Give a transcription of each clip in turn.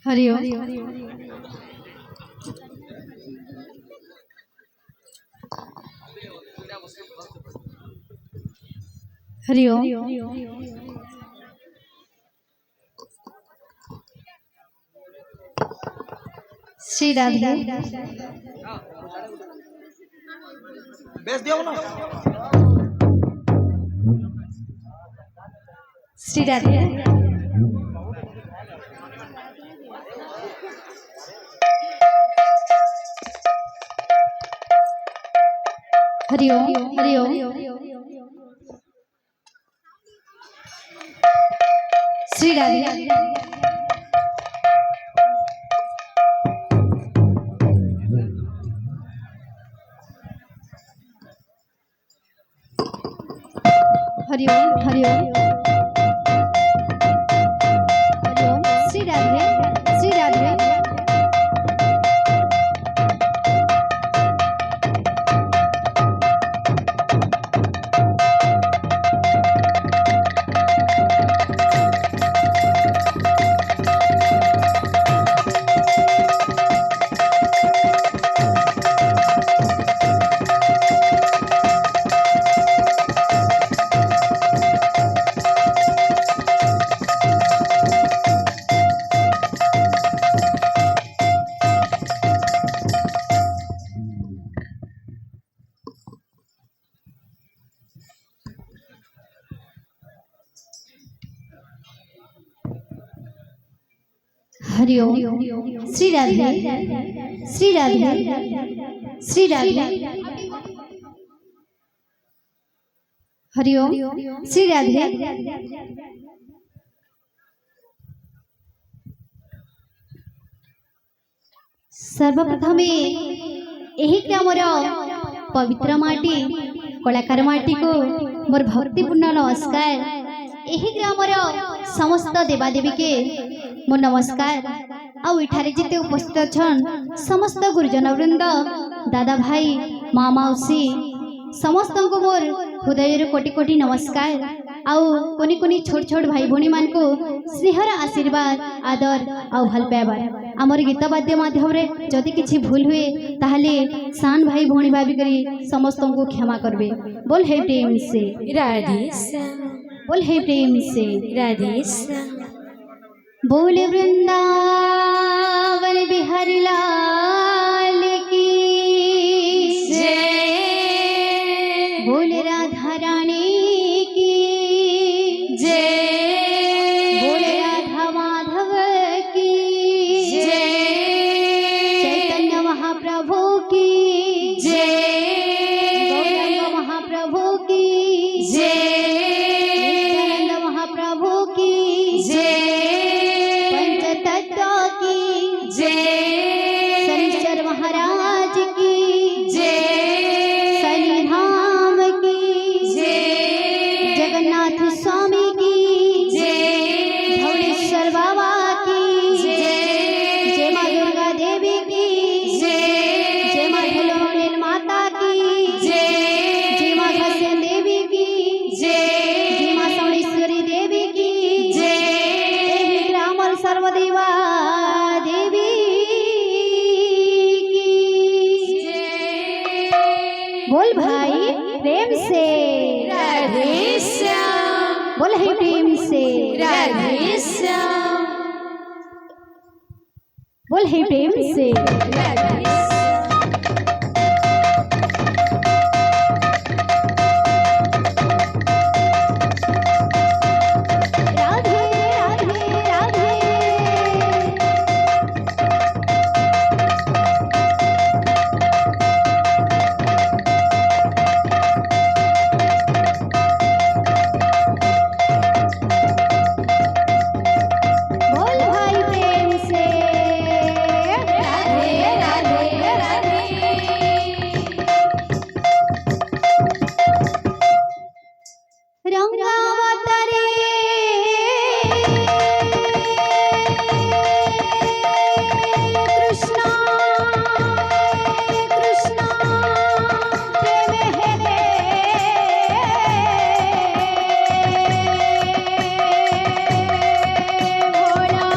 हरि ओम। हरि ओम। श्री राधे। बेच दियो ना। श्री राधे। हरि ओम। हरि ओम। श्री राधे। हरि ओम। हरि ओम। हरि ओम। श्री राधे। श्री राधे। हरि ओम। श्री राधे। श्री राधे। श्री राधे। हरि ओम। श्री राधे। सर्वप्रथम यही ग्रामर पवित्र माटी कलाकार माटी को मोर भक्तिपूर्ण नमस्कार। यही ग्रामर समस्त देवादेवी के मोर नमस्कार। आउ इठारे जिते उपस्थित छन समस्त गुरुजन वृंद दादा भाई माँ मौसी समस्त को मोर हृदय कोटि कोटि नमस्कार। आउ कोनी कोनी छोट छोट भाई भौणी मान को स्नेहर आशीर्वाद आदर आउ भल पाइबार। आमर गीत वाद्य माध्यम जदि किसी भूल हुए ताहले सान भाई भौणी भाभी करी समस्त को क्षमा करबे। बोल हे प्रेम से राधे बोल हे प्रेम से राधे बोल वृंदावन बिहारी लाल की जय। बोल राधा रानी की जय। बोल राधा माधव की जय। चैतन्य महाप्रभु की जय। गौरांग महाप्रभु की जय। नित्यानंद महाप्रभु की जय। पंचतत्व की जय। शनिश्चर महाराज की जय। शनिधाम की जय। जगन्नाथ स्वामी की जय। धौलेश्वर बाबा की जय। जय माँ दुर्गा देवी की जय। जय माँ ढोलमोलेन माता की जय। जय माँ घसेन देवी की जय। जय माँ सौणेश्वरी देवी की जय। ग्रामर सर्वदेवा देवी की बोल भाई प्रेम से राधे श्याम। बोल हे प्रेम से राधे श्याम। बोल हे प्रेम से राधे श्याम। राधे राधे राधे। बोल भाई प्रेम से राधे राधे राधे। रंगावतारे कृष्णा कृष्णा प्रेम है भोला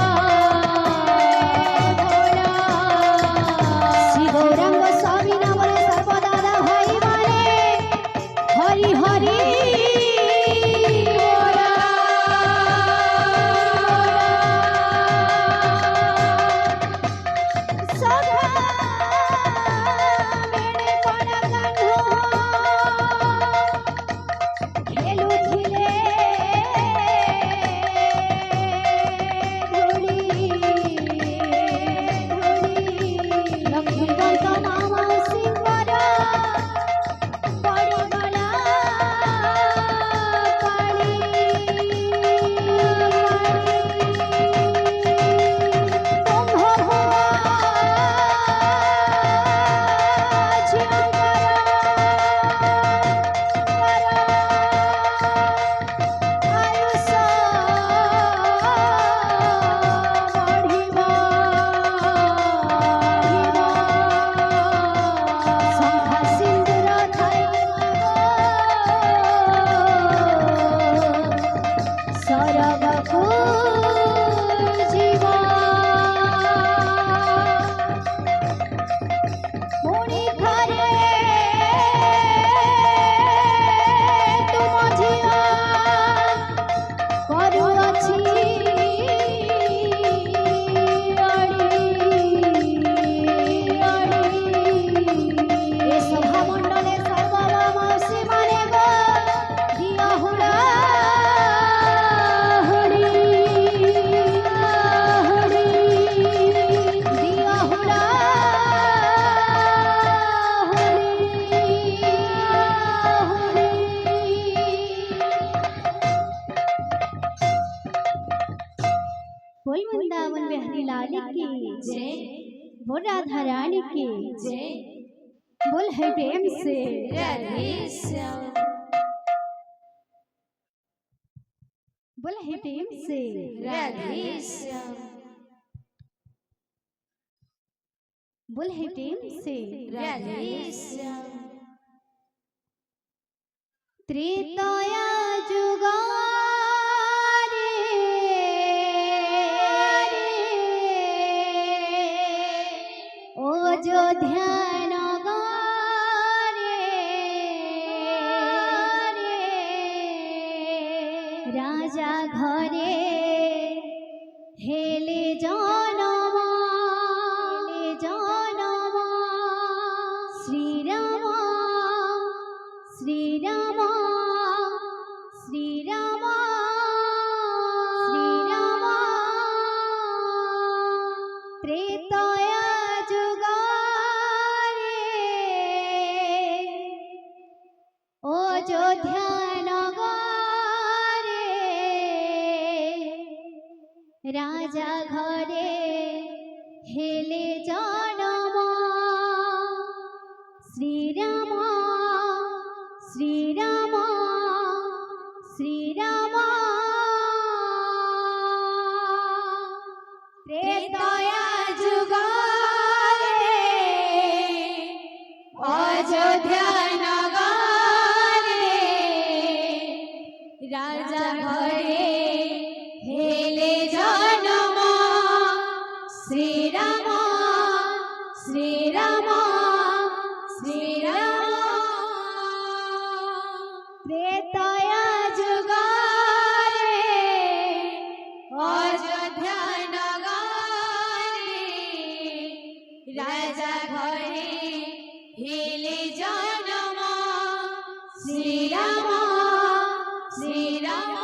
वृंदावन बिहारी लाल की जय बोल राधा रानी की जय बोल है प्रेम से राधे श्याम बोल है प्रेम से राधे श्याम बोल है प्रेम से राधे श्याम त्रेतया जुगारे ओ जो ध्यान राजा घरे हेले जनम श्रीराम श्रीराम श्रीराम श्रीराम त्रेतया जुगारे अयोध्या नगरे राजा घरे हेले जनम श्रीराम श्रीराम श्रीराम त्रेतया जुगारे अयोध्या नगरे राजा घरे हेले जनम श्रीराम श्रीराम श्रीराम त्रेतया जुगारे अयोध्या नगरे राजा घरे हेले जनम श्रीराम श्रीराम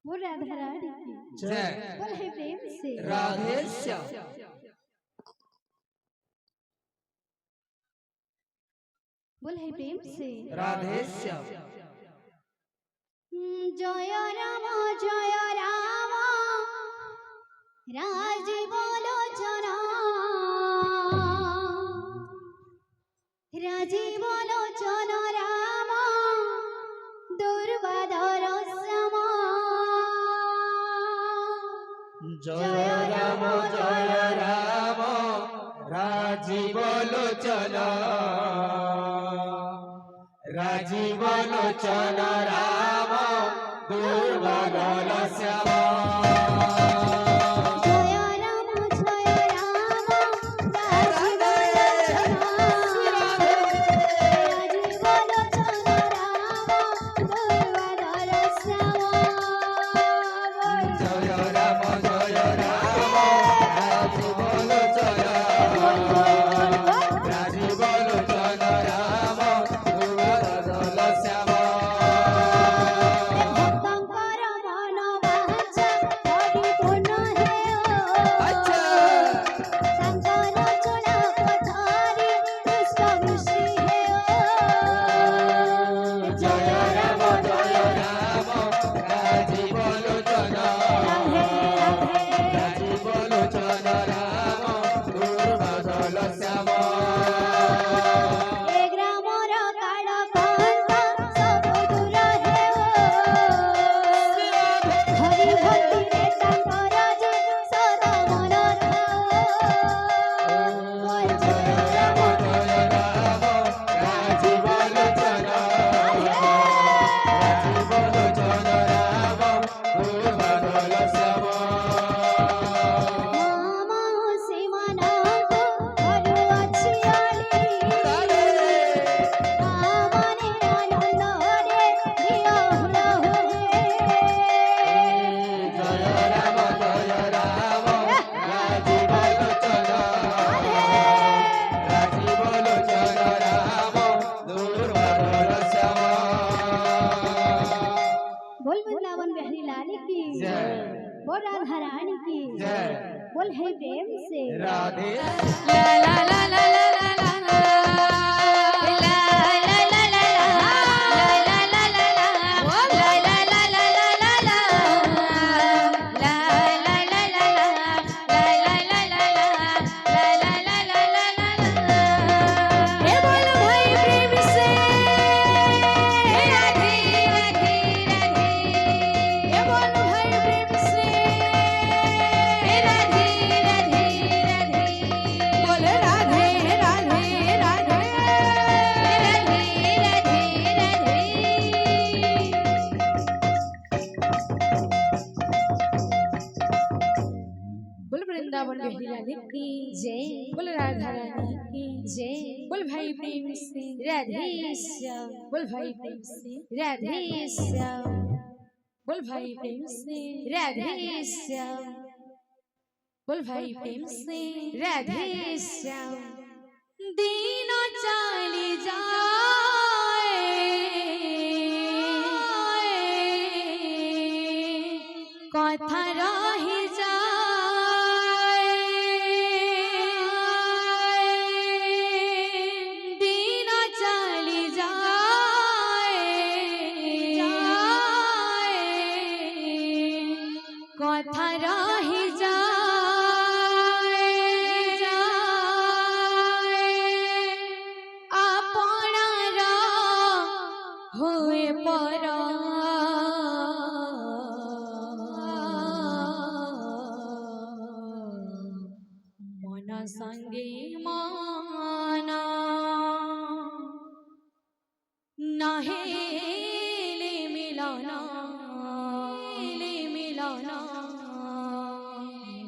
वो राधा रानी की जय बोल है प्रेम से राधे श्याम बोल है प्रेम से राधे श्याम जय राम राजीव लोचन राजीव लोचन राम दुर्वाधर श्याम जय राम राजीव लोचन राजीव लोचन राम दुर्वाधर श्याम जय राम राजीव लोचन राजीव लोचन राम दुर्वाधर श्याम जय राम राजीव लोचन राजीव लोचन राम दुर्वाधर श्याम भक्तंकर मन वांछा परिपूर्ण हेओ शंकर चूड़ा पथारी पुष्प वृष्टि हेओ जय राम राजीव लोचन राजीव लोचन राम दुर्वाधर श्याम ए ग्रामर काळ पंथ सब दूर हेओ हरि भक्ति रे तांकर जे सदा मन जय राम राजीव लोचन राजीव लोचन राम दुर्वाधर श्याम मामा सीमानंद हरु अछियाली मामने आनंद रे दिया हुला हुए जय राम राजीव लोचन राजीव लोचन राम दुर्वाधर श्याम बोल वृंदावन बिहारी लाल की जय बोल राधा रानी की जय बोल है प्रेम से Radhe La la la la la la la la. La la la la la. La la la la la. La la la la la la la. La la la la la. La la la la la. La la la la la la. हे बोलो भाई प्रेम से राधे राधे राधे. हे बोलो भाई प्रेम से राधे राधे राधे. बोल राधे राधे राधे. राधे राधे राधे. बोल वृंदावन बिहारी लाल की जय बोल राधा रानी की जय बोल भाई प्रेम से राधे श्याम. बोल भाई प्रेम से राधे श्याम. बोल भाई प्रेम से राधे श्याम. बोल भाई प्रेम से राधे श्याम. दिन चाली जाए কথা রহি যায় দিন চালি যায় কথা রহি যায় আপনার হয়ে পড়া মন সঙ্গে মানা নাহেলে মিলনা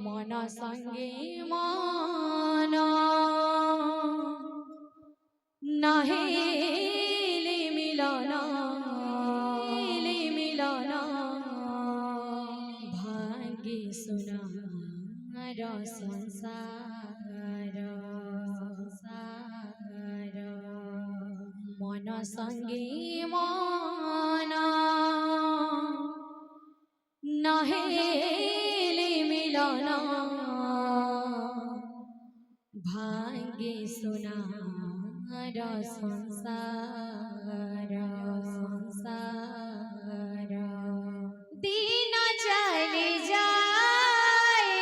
মন সঙ্গে মানা নাহেলে মিলনা ভাগ্যে সোনার সংসার মন সঙ্গে মনা মিলন ভাঙ্গে সোনার সংসার সংসার দিন চলে যায়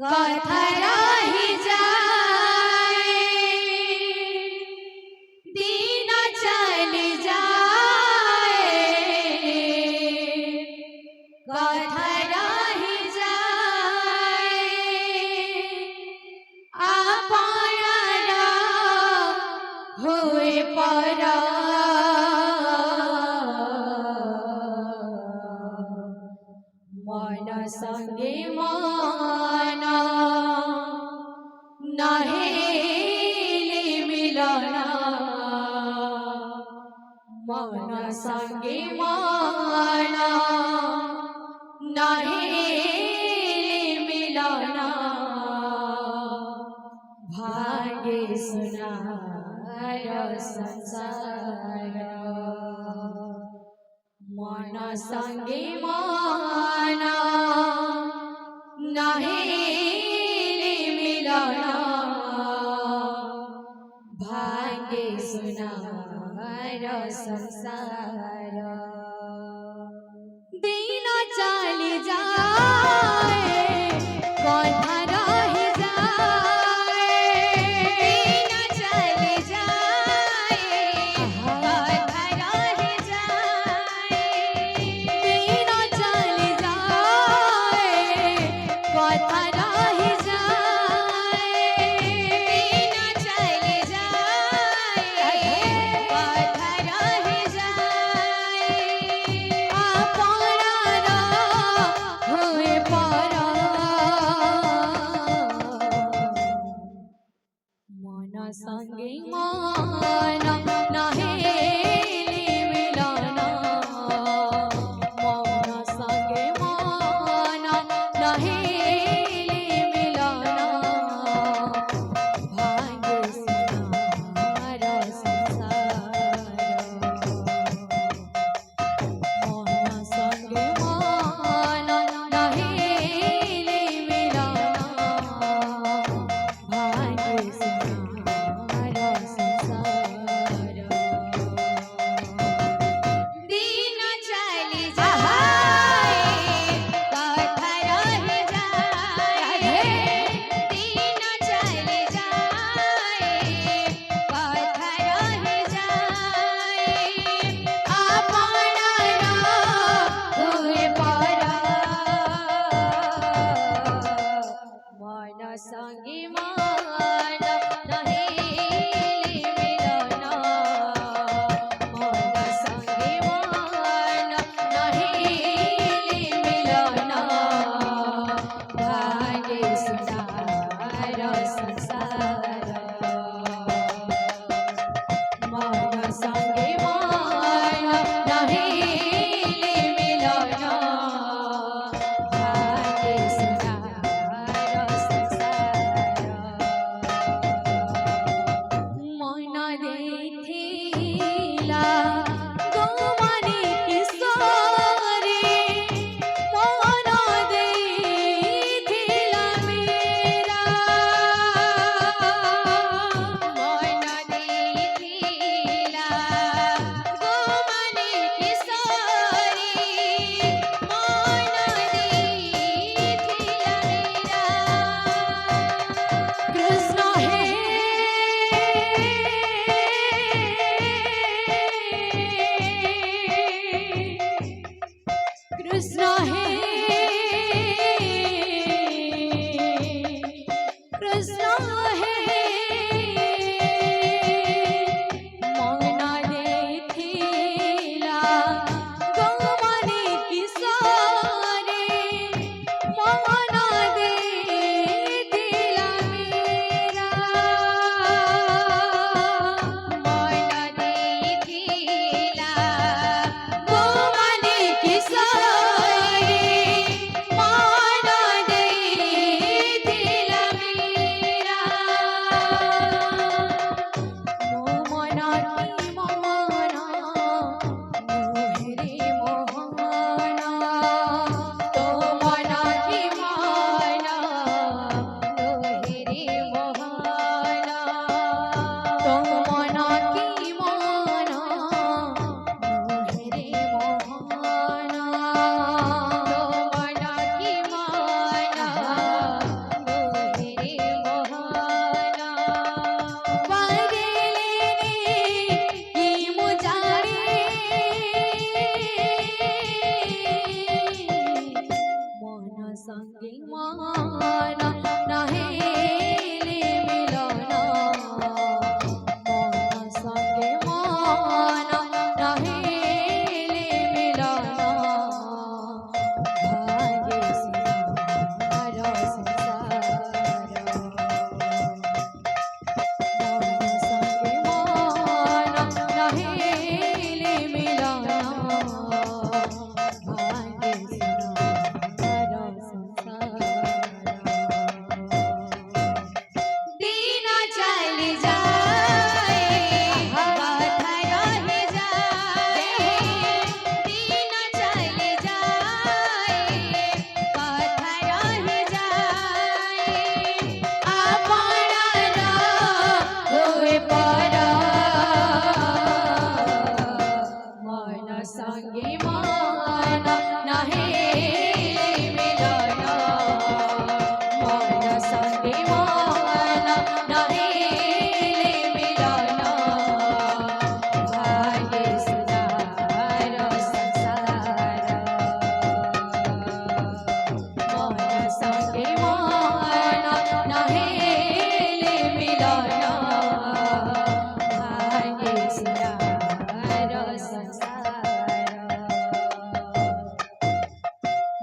কথা রহি যায় দিন চলে যায় কথা রহি যায় আপনারা হয়ে পড়া মন সঙ্গে মন নহেলে মিলন মন সঙ্গে মন নহেলে মিলন ভাগে সোনার সংসার মন সঙ্গে মন নহেলে মিলন ভাগে সোনার সংসার দিন চলে যায় কথা রহি যায় দিন চলে যায় কথা রহি যায় দিন চলে संगे माना नहेले मिलना मन संगे माना नहेले मिलना भाग्य सिंहार संसार मन संगे माना नहेले मिलना भाग्य सिंहार संसार दिन चल जाए कथा रह जाए दिन चल जाए कथा रह जाए अपना होए परा मन संगे माना नहेले मिलना मन संगे माना नहेले मिलना भाग्य सुधार संसार मन संगे माना नहेले मिलना भाग्य सुधार संसार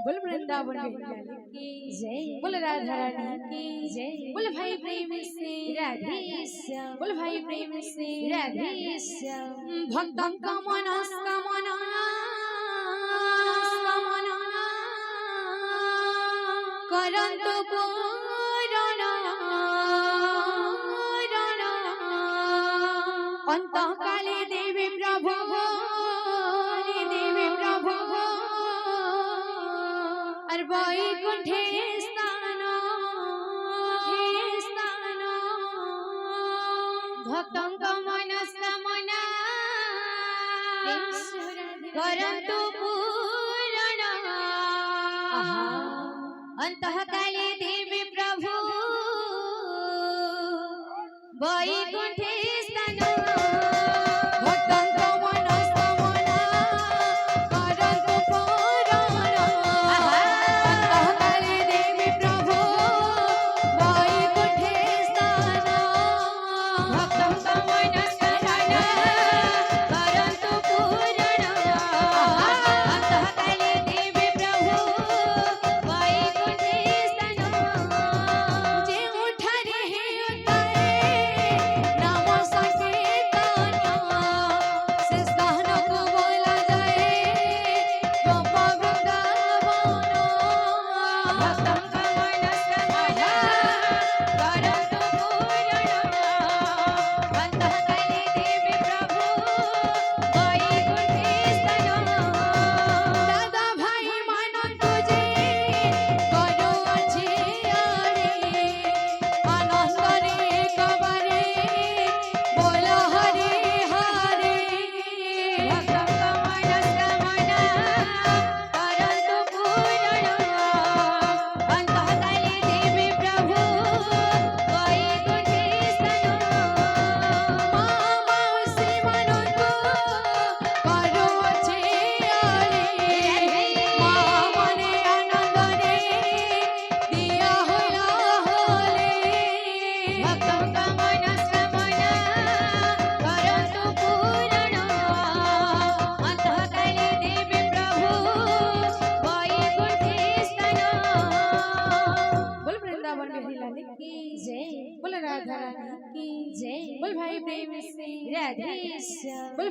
बोल वृंदावन बिहारी की जय बोल राधा रानी की जय बोल भाई प्रेम से राधे श्याम बोल भाई प्रेम से राधे श्याम भक्तों का मनस्कामना करंतु पूर्ण अंतकाले देवी प्रभु और वैकुंठे स्थान भक्तों का मनस्कामना करंतु पूर्ण अंतकाले देवी प्रभु वैकुंठे स्थान भक्तों का मनस्कामना करंतु पूर्ण अंतकाले देवी प्रभु वैकुंठे स्थान भक्तों का मनस्कामना करंतु पूर्ण अंतकाले देवी प्रभु वैकुंठे स्थान जे उठारे है उतारे नाम संकीर्तन से स्थान को बोला जाए गोप वृंदावन भक्तों का मनस्कामना करंतु पूर्ण अंतकाले देवी प्रभु वैकुंठे स्थान दादा भाई मानो तुझे करो अच्छे आरे आनंद रे कबरे बोलो हरे हरे भक्तों का मनस्कामना करंतु पूर्ण अंतकाले देवी प्रभु वैकुंठे स्थान मामा श्री मानो को करो अच्छे आरे मामा ने आनंद रे दिया होला होले भक्तों का मनस्कामना करंतु पूर्ण अंतकाले देवी प्रभु वैकुंठे स्थान बोल वृंदावन बिहारी लाल की जय बोल राधा रानी की जय बोल भाई प्रेम से राधे श्याम बोल